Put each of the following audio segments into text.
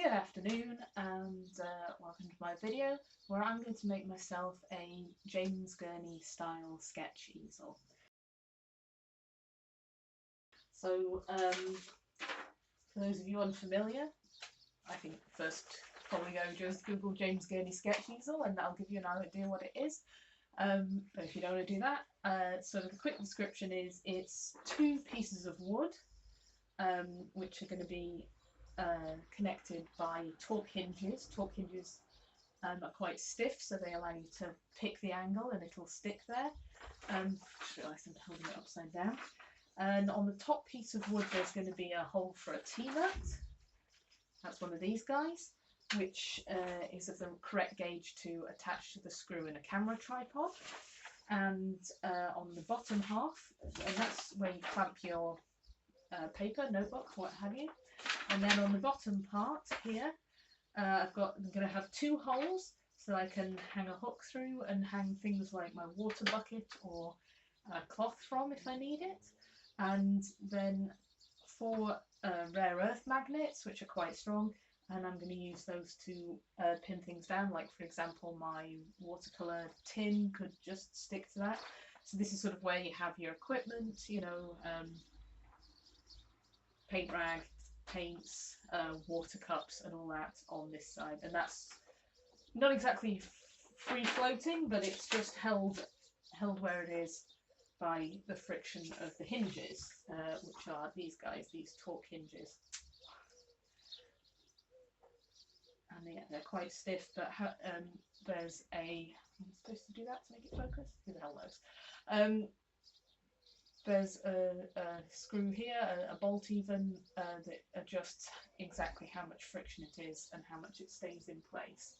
Good afternoon and welcome to my video where I'm going to make myself a James Gurney style sketch easel. So for those of you unfamiliar, I think first probably go just Google James Gurney sketch easel and that'll give you an idea what it is. But if you don't want to do that, so the quick description is it's two pieces of wood which are going to be connected by torque hinges. Torque hinges are quite stiff, so they allow you to pick the angle and it'll stick there. I just realised I'm holding it upside down. And on the top piece of wood there's going to be a hole for a T-nut. That's one of these guys, which is of the correct gauge to attach to the screw in a camera tripod. And on the bottom half, and that's where you clamp your paper, notebook, what have you. And then on the bottom part here, I'm going to have two holes so I can hang a hook through and hang things like my water bucket or cloth from if I need it. And then four rare earth magnets, which are quite strong, and I'm going to use those to pin things down, like for example my watercolor tin could just stick to that. So this is sort of where you have your equipment, you know, paint rag, paints, water cups and all that on this side, and that's not exactly free floating, but it's just held where it is by the friction of the hinges, which are these guys, these torque hinges. And yeah, they're quite stiff, but there's a, I'm supposed to do that to make it focus? Who the hell knows? There's a screw here, a bolt even, that adjusts exactly how much friction it is and how much it stays in place.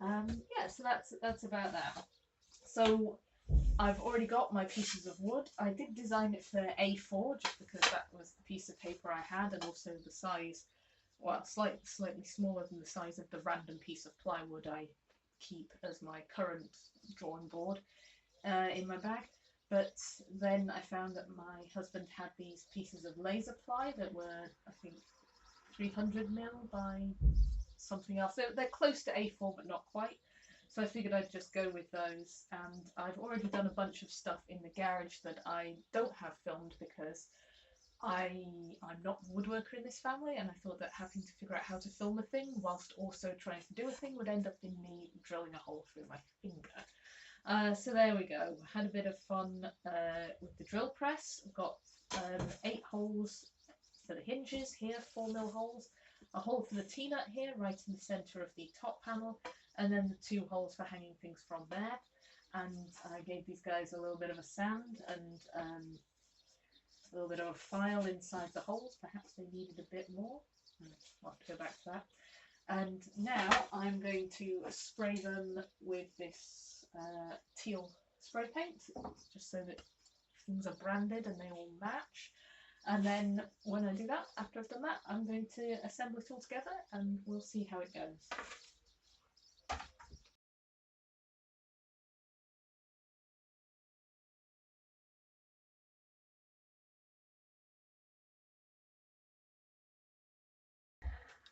Yeah, so that's about that. So I've already got my pieces of wood. I did design it for A4 just because that was the piece of paper I had, and also the size, well, slightly smaller than the size of the random piece of plywood I keep as my current drawing board in my bag. But then I found that my husband had these pieces of laser ply that were, I think, 300mm by something else. They're close to A4 but not quite. So I figured I'd just go with those. And I've already done a bunch of stuff in the garage that I don't have filmed because I'm not the woodworker in this family, and I thought that having to figure out how to film a thing whilst also trying to do a thing would end up in me drilling a hole through my finger. So there we go. Had a bit of fun with the drill press. I've got 8 holes for the hinges here, 4mm holes, a hole for the T-nut here right in the centre of the top panel, and then the 2 holes for hanging things from there. And I gave these guys a little bit of a sand and a little bit of a file inside the holes. Perhaps they needed a bit more. I'll have to go back to that. And now I'm going to spray them with this teal spray paint, just so that things are branded and they all match. And then when I do that, after I've done that, I'm going to assemble it all together and we'll see how it goes.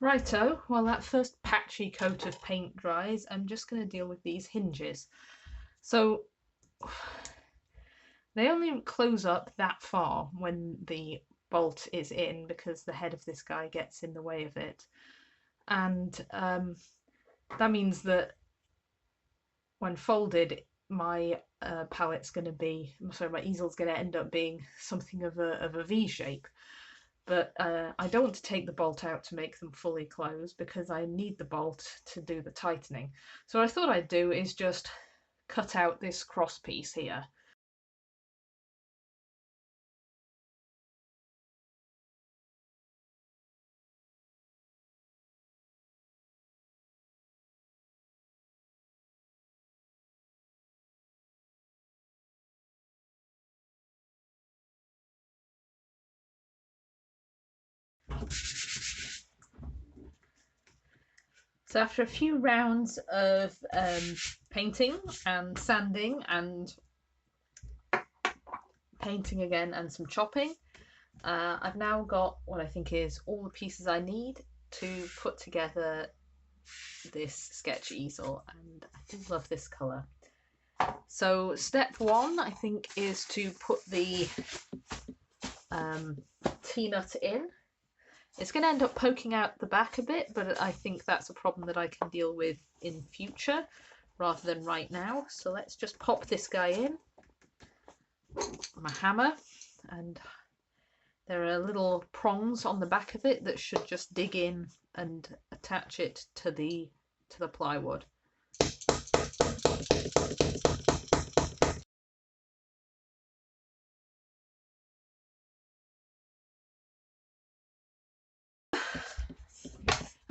Righto, while that first patchy coat of paint dries, I'm just going to deal with these hinges. So they only close up that far when the bolt is in because the head of this guy gets in the way of it. And that means that when folded, my palette's going to be, sorry, my easel's going to end up being something of a V shape. But I don't want to take the bolt out to make them fully close because I need the bolt to do the tightening. So what I thought I'd do is just cut out this cross piece here. So after a few rounds of painting and sanding and painting again and some chopping, I've now got what I think is all the pieces I need to put together this sketch easel, and I do love this colour. So step one, I think, is to put the T-nut in. It's going to end up poking out the back a bit, but I think that's a problem that I can deal with in future rather than right now. So let's just pop this guy in. My hammer, and there are little prongs on the back of it that should just dig in and attach it to the plywood.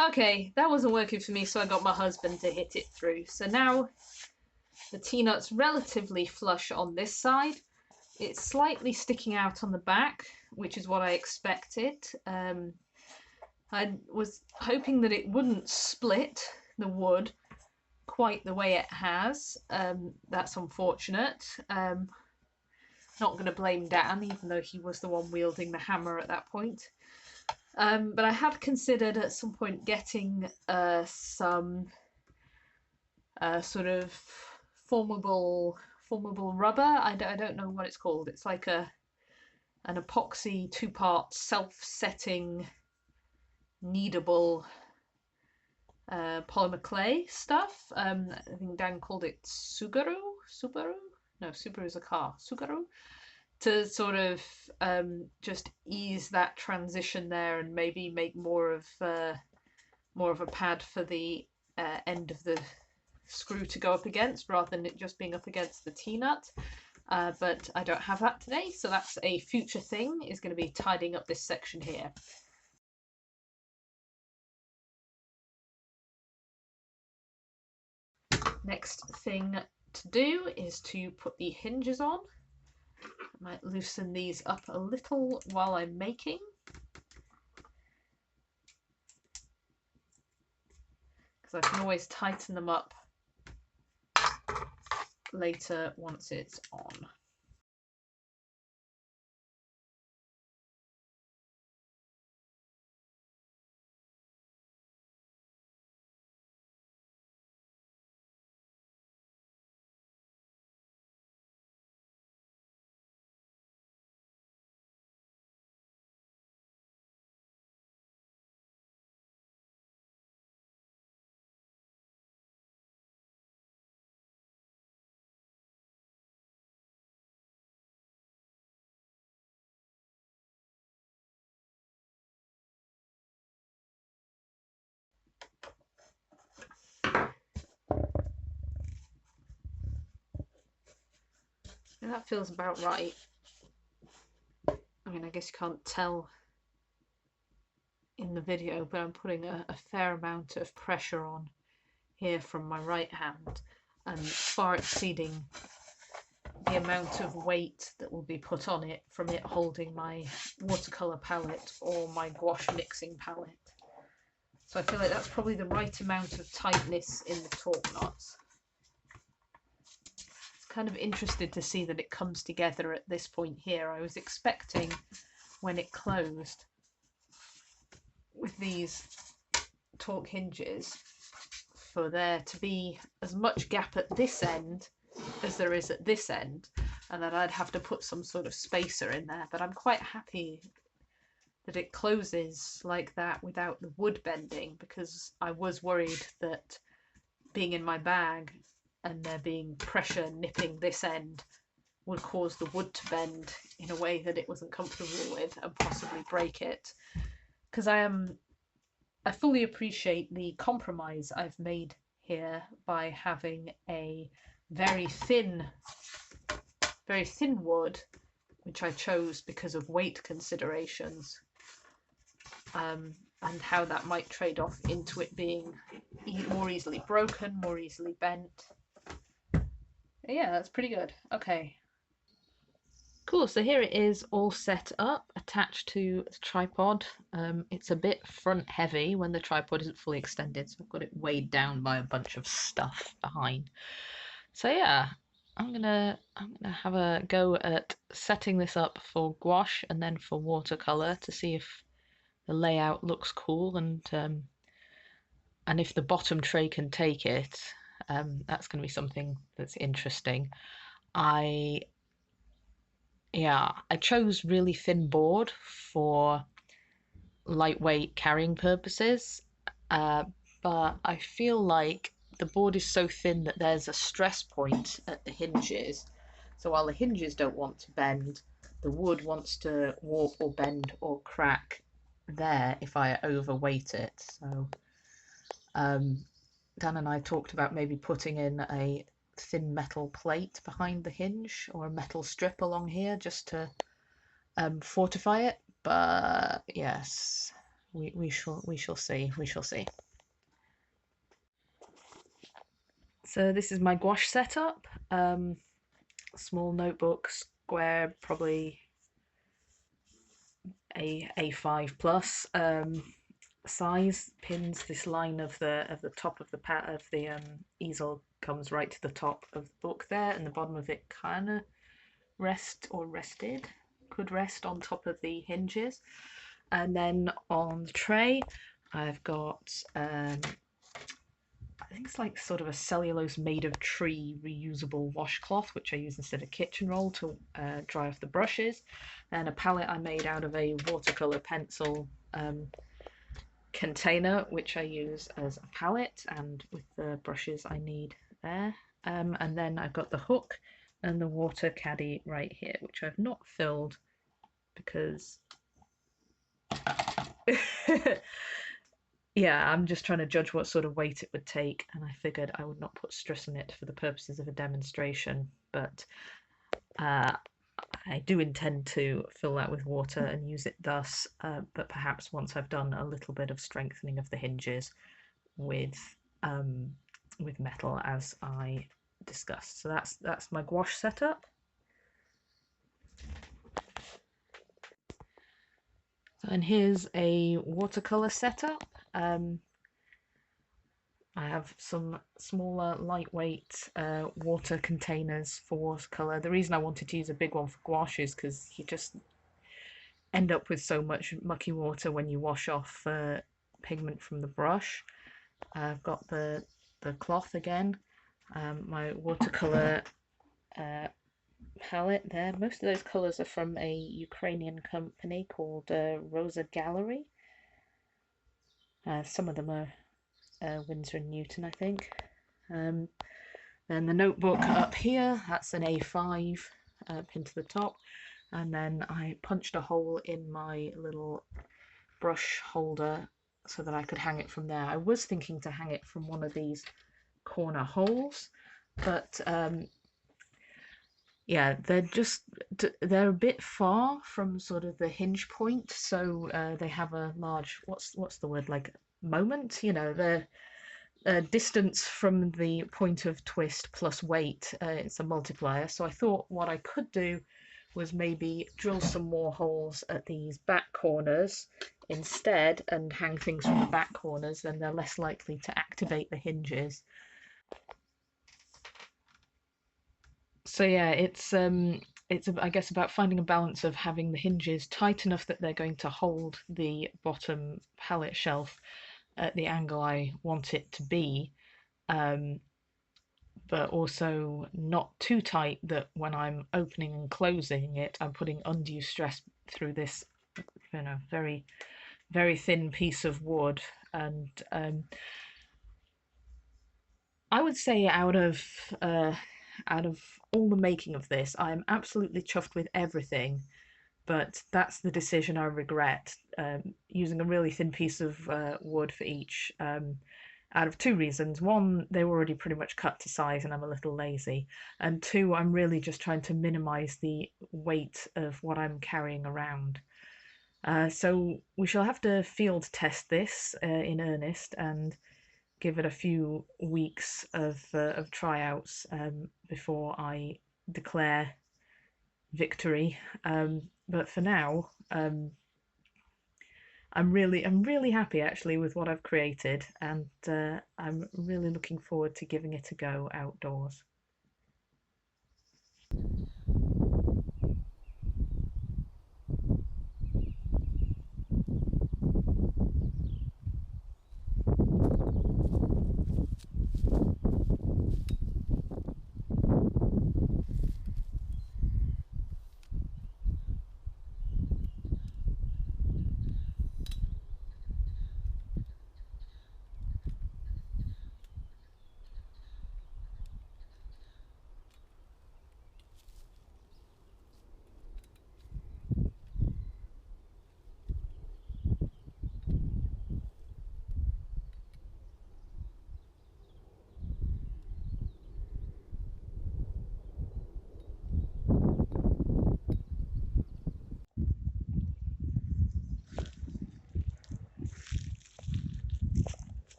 Okay, that wasn't working for me, so I got my husband to hit it through. So now the T-nut's relatively flush on this side. It's slightly sticking out on the back, which is what I expected. I was hoping that it wouldn't split the wood quite the way it has. That's unfortunate. Not going to blame Dan, even though he was the one wielding the hammer at that point. But I had considered at some point getting some sort of formable rubber. I don't know what it's called. It's like an epoxy two-part self-setting kneadable polymer clay stuff. I think Dan called it Subaru? No, Subaru is a car. Subaru? To sort of just ease that transition there and maybe make more of a pad for the end of the screw to go up against rather than it just being up against the T-nut. But I don't have that today, so that's a future thing, is going to be tidying up this section here. Next thing to do is to put the hinges on. I might loosen these up a little while I'm making, because I can always tighten them up later once it's on. And that feels about right. I mean, I guess you can't tell in the video, but I'm putting a fair amount of pressure on here from my right hand, and far exceeding the amount of weight that will be put on it from it holding my watercolor palette or my gouache mixing palette. So I feel like that's probably the right amount of tightness in the torque knots. Kind of interested to see that it comes together at this point here. I was expecting when it closed with these torque hinges for there to be as much gap at this end as there is at this end, and that I'd have to put some sort of spacer in there, but I'm quite happy that it closes like that without the wood bending, because I was worried that being in my bag and there being pressure nipping this end would cause the wood to bend in a way that it wasn't comfortable with and possibly break it. Because I fully appreciate the compromise I've made here by having a very thin wood, which I chose because of weight considerations, and how that might trade off into it being more easily broken, more easily bent. Yeah, that's pretty good. Okay. Cool, so here it is all set up, attached to the tripod. It's a bit front heavy when the tripod isn't fully extended, so I've got it weighed down by a bunch of stuff behind. So yeah, I'm gonna have a go at setting this up for gouache and then for watercolor to see if layout looks cool, and if the bottom tray can take it, that's going to be something that's interesting. I chose really thin board for lightweight carrying purposes, but I feel like the board is so thin that there's a stress point at the hinges. So while the hinges don't want to bend, the wood wants to warp or bend or crack there if I overweight it. So Dan and I talked about maybe putting in a thin metal plate behind the hinge, or a metal strip along here, just to fortify it. But yes, we shall see. So this is my gouache setup. Small notebook, square, probably A5 plus size. Pins this line of the top of the easel comes right to the top of the book there, and the bottom of it kind of could rest on top of the hinges. And then on the tray I've got I think it's like sort of a cellulose made of tree reusable washcloth, which I use instead of kitchen roll to dry off the brushes, and a palette I made out of a watercolor pencil container, which I use as a palette, and with the brushes I need there. And then I've got the hook and the water caddy right here, which I've not filled because yeah, I'm just trying to judge what sort of weight it would take, and I figured I would not put stress on it for the purposes of a demonstration, but I do intend to fill that with water and use it thus, but perhaps once I've done a little bit of strengthening of the hinges with metal, as I discussed. So that's my gouache setup. And here's a watercolor setup. I have some smaller, lightweight water containers for watercolor. The reason I wanted to use a big one for gouache is because you just end up with so much mucky water when you wash off pigment from the brush. I've got the cloth again, my watercolor palette there. Most of those colours are from a Ukrainian company called Rosa Gallery. Some of them are Winsor & Newton, I think. Then the notebook up here, that's an A5 pin to the top, and then I punched a hole in my little brush holder so that I could hang it from there. I was thinking to hang it from one of these corner holes, but yeah, they're a bit far from sort of the hinge point, so they have a large, what's the word, like moment, you know, the distance from the point of twist plus weight, it's a multiplier. So I thought what I could do was maybe drill some more holes at these back corners instead and hang things from the back corners, then they're less likely to activate the hinges. So yeah, it's I guess about finding a balance of having the hinges tight enough that they're going to hold the bottom palette shelf at the angle I want it to be, but also not too tight that when I'm opening and closing it, I'm putting undue stress through this, you know, very, very thin piece of wood. And I would say out of all the making of this, I'm absolutely chuffed with everything, but that's the decision I regret, using a really thin piece of wood for each, out of two reasons. One, they were already pretty much cut to size and I'm a little lazy, and two, I'm really just trying to minimize the weight of what I'm carrying around. So we shall have to field test this in earnest and give it a few weeks of tryouts before I declare victory. But for now, I'm really happy actually with what I've created, and I'm really looking forward to giving it a go outdoors.